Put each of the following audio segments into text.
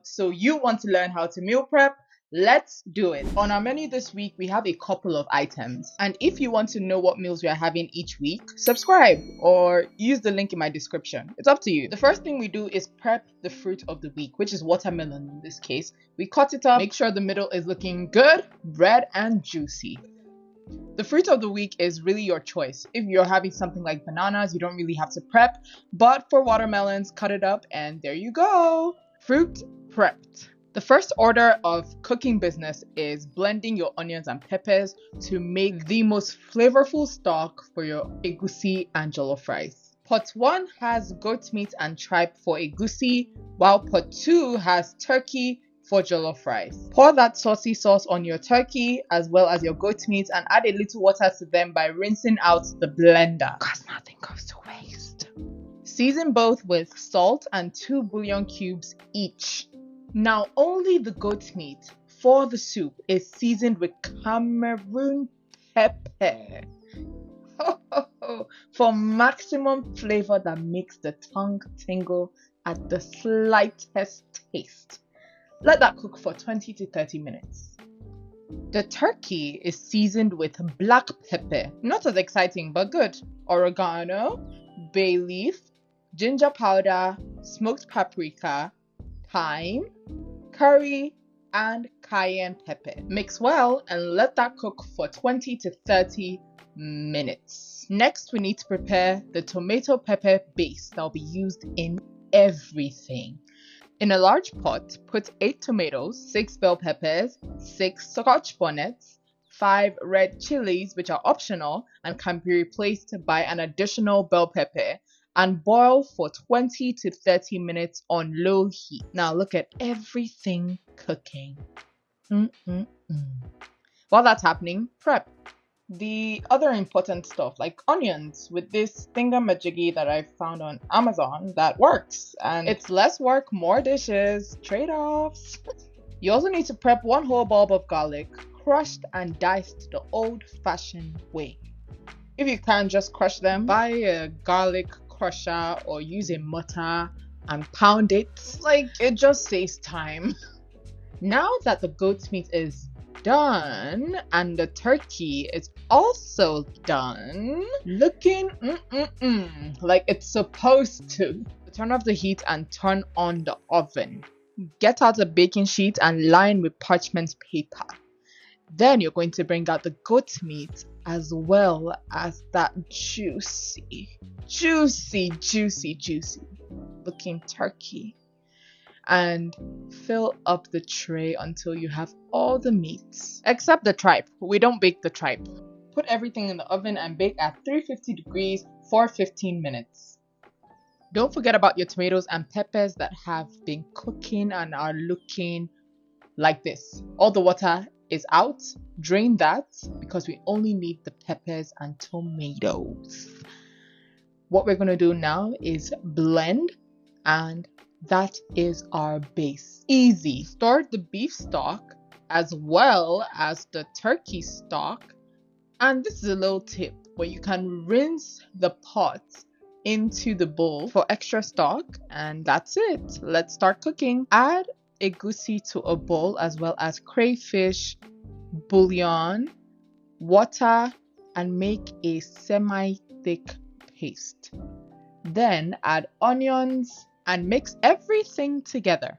So you want to learn how to meal prep? Let's do it. On our menu this week, we have a couple of items. And if you want to know what meals we are having each week, subscribe or use the link in my description. It's up to you. The first thing we do is prep the fruit of the week, which is watermelon in this case. We cut it up, make sure the middle is looking good, red and juicy. The fruit of the week is really your choice. If you're having something like bananas, you don't really have to prep. But for watermelons, cut it up and there you go. Fruit prepped. The first order of cooking business is blending your onions and peppers to make the most flavorful stock for your egusi and jollof rice. Pot 1 has goat meat and tripe for egusi, while pot 2 has turkey for jollof rice. Pour that saucy sauce on your turkey as well as your goat meat and add a little water to them by rinsing out the blender, because nothing goes to waste. Season both with salt and 2 bouillon cubes each. Now only the goat meat for the soup is seasoned with Cameroon pepper for maximum flavor that makes the tongue tingle at the slightest taste. Let that cook for 20 to 30 minutes. The turkey is seasoned with black pepper, not as exciting but good, oregano, bay leaf, ginger powder, smoked paprika, thyme, curry, and cayenne pepper. Mix well and let that cook for 20 to 30 minutes. Next, we need to prepare the tomato pepper base that will be used in everything. In a large pot, put 8 tomatoes, 6 bell peppers, 6 scotch bonnets, 5 red chilies, which are optional and can be replaced by an additional bell pepper, and boil for 20 to 30 minutes on low heat. Now look at everything cooking. While that's happening, prep the other important stuff like onions with this thingamajiggy that I found on Amazon that works, and it's less work, more dishes, trade-offs. You also need to prep 1 whole bulb of garlic, crushed and diced the old-fashioned way. If you can't just crush them, buy a garlic crusher or use a mortar and pound it. Like, it just saves time. Now that the goat's meat is done and the turkey is also done, looking like it's supposed to, turn off the heat and turn on the oven. Get out a baking sheet and line with parchment paper. Then you're going to bring out the goat meat as well as that juicy looking turkey, and fill up the tray until you have all the meats except the tripe. We don't bake the tripe. Put everything in the oven and bake at 350 degrees for 15 minutes. Don't forget about your tomatoes and peppers that have been cooking and are looking like this. All the water is out. Drain that because we only need the peppers and tomatoes. What we're going to do now is blend, and that is our base. Easy. Store the beef stock as well as the turkey stock. And this is a little tip where you can rinse the pot into the bowl for extra stock, and that's it. Let's start cooking. Add egusi to a bowl as well as crayfish, bouillon, water, and make a semi-thick paste. Then add onions and mix everything together.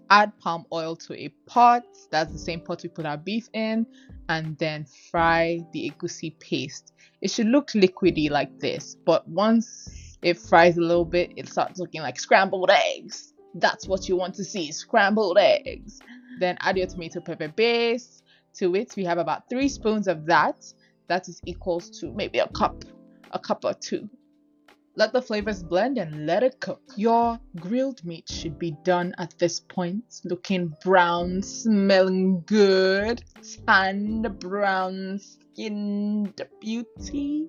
Add palm oil to a pot, that's the same pot we put our beef in, and then fry the egusi paste. It should look liquidy like this, but once it fries a little bit, it starts looking like scrambled eggs. That's what you want to see, scrambled eggs. Then add your tomato pepper base. To it, we have about 3 spoons of that. That is equals to maybe a cup or 2. Let the flavors blend and let it cook. Your grilled meat should be done at this point, looking brown, smelling good, tanned, brown skinned beauty.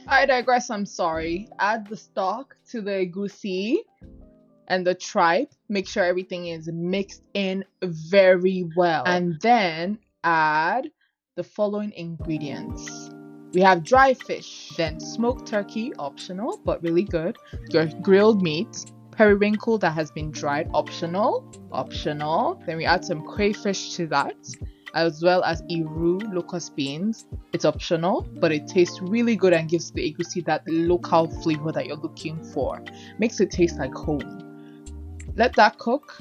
I digress, I'm sorry. Add the stock to the egusi and the tripe. Make sure everything is mixed in very well. And then add the following ingredients. We have dry fish, then smoked turkey, optional but really good, your grilled meat, periwinkle that has been dried, optional. Then we add some crayfish to that, as well as iru, locust beans. It's optional, but it tastes really good and gives the egusi that local flavor that you're looking for. Makes it taste like home. Let that cook,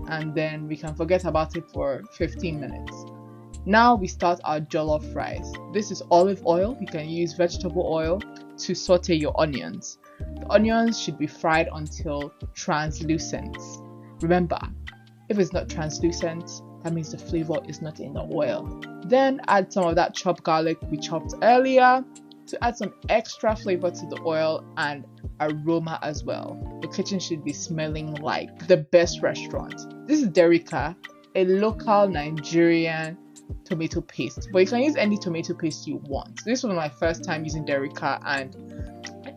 and then we can forget about it for 15 minutes. Now we start our jollof rice. This is olive oil. You can use vegetable oil to saute your onions. The onions should be fried until translucent. Remember, if it's not translucent, that means the flavor is not in the oil. Then add some of that chopped garlic we chopped earlier to add some extra flavor to the oil and aroma as well. The kitchen should be smelling like the best restaurant. This is Derica, a local Nigerian tomato paste, but you can use any tomato paste you want. This was my first time using Derica and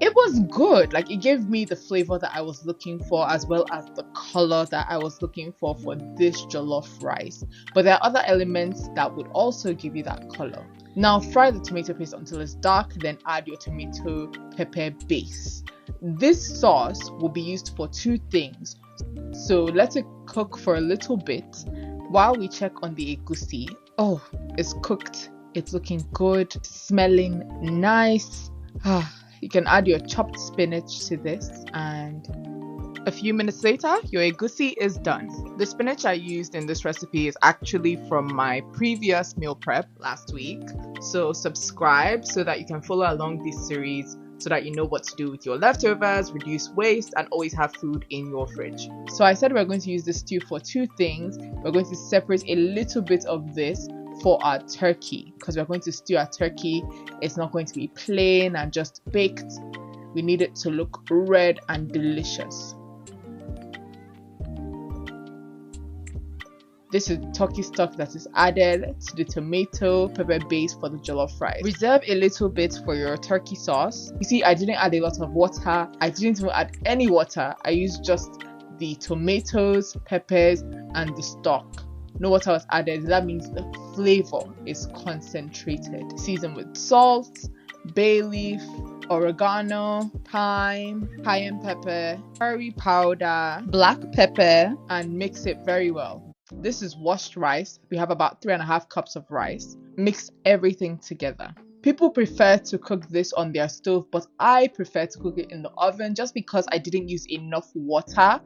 it was good. Like, it gave me the flavor that I was looking for, as well as the color that I was looking for this jollof rice. But there are other elements that would also give you that color. Now fry the tomato paste until it's dark, then add your tomato pepper base. This sauce will be used for two things, so let it cook for a little bit while we check on the egusi. Oh, it's cooked, it's looking good, smelling nice. You can add your chopped spinach to this, and a few minutes later, your egusi is done. The spinach I used in this recipe is actually from my previous meal prep last week. So subscribe so that you can follow along this series, so that you know what to do with your leftovers, reduce waste, and always have food in your fridge. So I said we're going to use this stew for two things. We're going to separate a little bit of this for our turkey, because we're going to stew our turkey. It's not going to be plain and just baked. We need it to look red and delicious. This is turkey stock that is added to the tomato pepper base for the jollof rice. Reserve a little bit for your turkey sauce. You see, I didn't add a lot of water. I didn't even add any water. I used just the tomatoes, peppers, and the stock. No water was added. That means the flavor is concentrated. Season with salt, bay leaf, oregano, thyme, cayenne pepper, curry powder, black pepper, and mix it very well. This is washed rice. We have about 3.5 cups of rice. Mix everything together. People prefer to cook this on their stove, but I prefer to cook it in the oven just because I didn't use enough water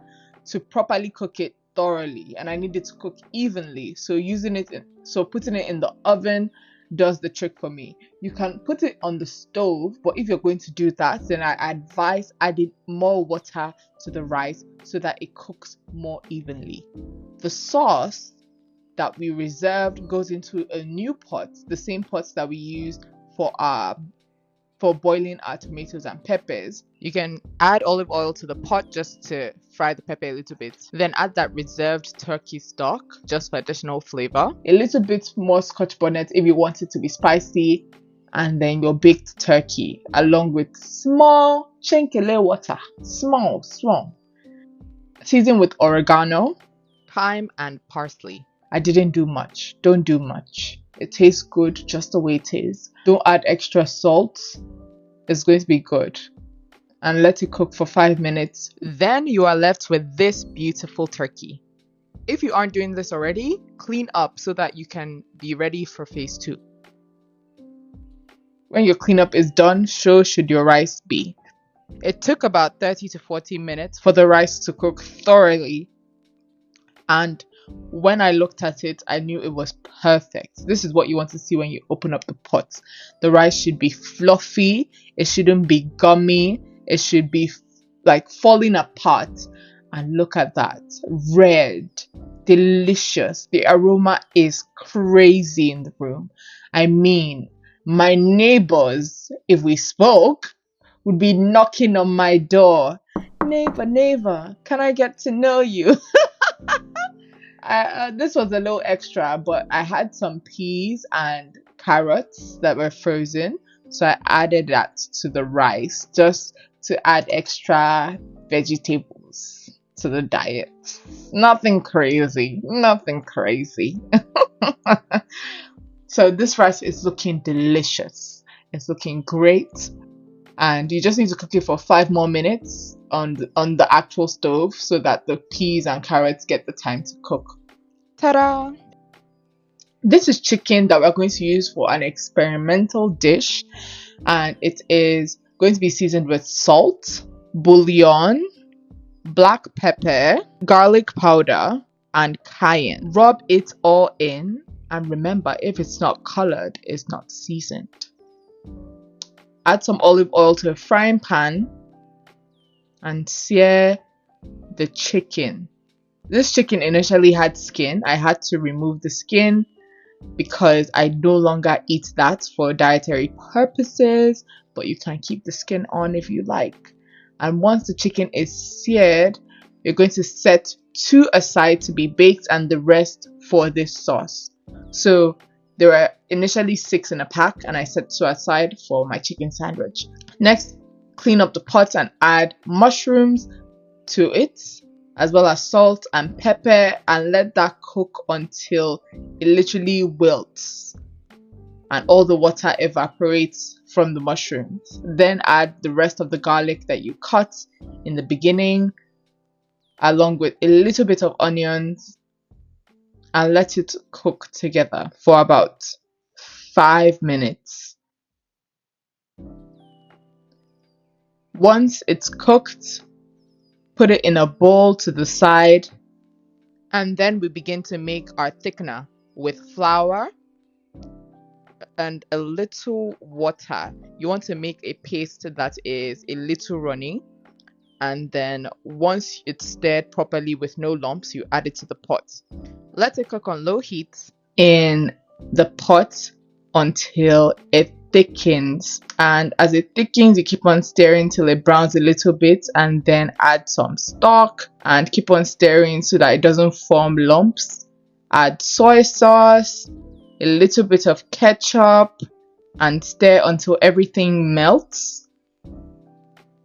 to properly cook it thoroughly, and I need it to cook evenly. So putting it in the oven does the trick for me. You can put it on the stove, but if you're going to do that, then I advise adding more water to the rice so that it cooks more evenly. The sauce that we reserved goes into a new pot, the same pots that we used for boiling our tomatoes and peppers. You can add olive oil to the pot just to fry the pepper a little bit. Then add that reserved turkey stock just for additional flavor. A little bit more scotch bonnet if you want it to be spicy. And then your baked turkey along with small chenkele water. Small. Season with oregano, thyme, and parsley. I didn't do much. Don't do much. It tastes good just the way it is. Don't add extra salt. It's going to be good. And let it cook for 5 minutes. Then you are left with this beautiful turkey. If you aren't doing this already, clean up so that you can be ready for phase 2. When your cleanup is done, so should your rice be. It took about 30 to 40 minutes for the rice to cook thoroughly. And when I looked at it, I knew it was perfect. This is what you want to see when you open up the pot. The rice should be fluffy. It shouldn't be gummy. It should be like falling apart. And look at that. Red. Delicious. The aroma is crazy in the room. I mean, my neighbors, if we spoke, would be knocking on my door. Neighbor, can I get to know you? This was a little extra, but I had some peas and carrots that were frozen, so I added that to the rice just to add extra vegetables to the diet. Nothing crazy. So this rice is looking delicious. It's looking great. and you just need to cook it for 5 more minutes on the actual stove so that the peas and carrots get the time to cook. Ta-da! This is chicken that we're going to use for an experimental dish, and it is going to be seasoned with salt, bouillon, black pepper, garlic powder, and cayenne. Rub it all in, and remember, if it's not colored, it's not seasoned. Add some olive oil to a frying pan and sear the chicken. This chicken initially had skin. I had to remove the skin because I no longer eat that for dietary purposes, but you can keep the skin on if you like. And once the chicken is seared, you're going to set 2 aside to be baked and the rest for this sauce. So there were initially 6 in a pack, and I set 2 aside for my chicken sandwich. Next, clean up the pot and add mushrooms to it, as well as salt and pepper, and let that cook until it literally wilts and all the water evaporates from the mushrooms. Then add the rest of the garlic that you cut in the beginning, along with a little bit of onions, and let it cook together for about 5 minutes. Once it's cooked, put it in a bowl to the side, and then we begin to make our thickener with flour and a little water. You want to make a paste that is a little runny, and then once it's stirred properly with no lumps, you add it to the pot. Let it cook on low heat in the pot until it thickens, and as it thickens, you keep on stirring till it browns a little bit, and then add some stock and keep on stirring so that it doesn't form lumps. Add soy sauce, a little bit of ketchup, and stir until everything melts,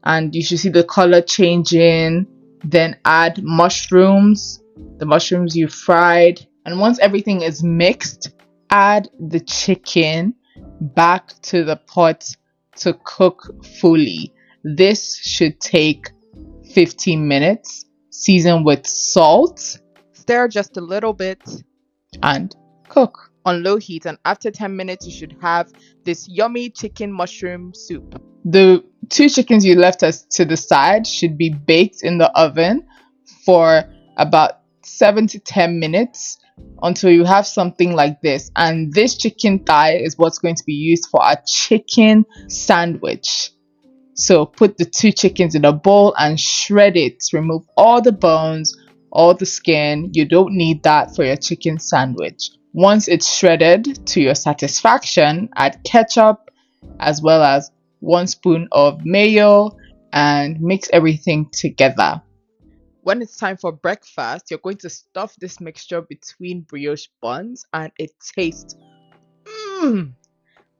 and you should see the color changing. Then add mushrooms, the mushrooms you fried, and once everything is mixed, add the chicken back to the pot to cook fully. This should take 15 minutes. Season with salt, stir just a little bit, and cook on low heat. And after 10 minutes, you should have this yummy chicken mushroom soup. The 2 chickens you left us to the side should be baked in the oven for about 7 to 10 minutes until you have something like this. And this chicken thigh is what's going to be used for our chicken sandwich. So put the 2 chickens in a bowl and shred it. Remove all the bones, all the skin. You don't need that for your chicken sandwich. Once it's shredded to your satisfaction, add ketchup as well as 1 spoon of mayo and mix everything together. When it's time for breakfast, you're going to stuff this mixture between brioche buns, and it tastes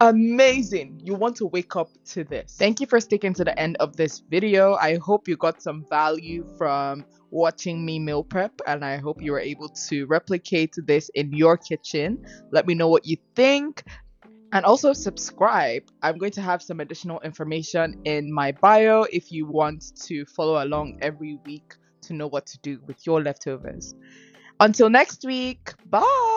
amazing. You want to wake up to this. Thank you for sticking to the end of this video. I hope you got some value from watching me meal prep, and I hope you were able to replicate this in your kitchen. Let me know what you think. And also subscribe. I'm going to have some additional information in my bio if you want to follow along every week to know what to do with your leftovers. Until next week, bye!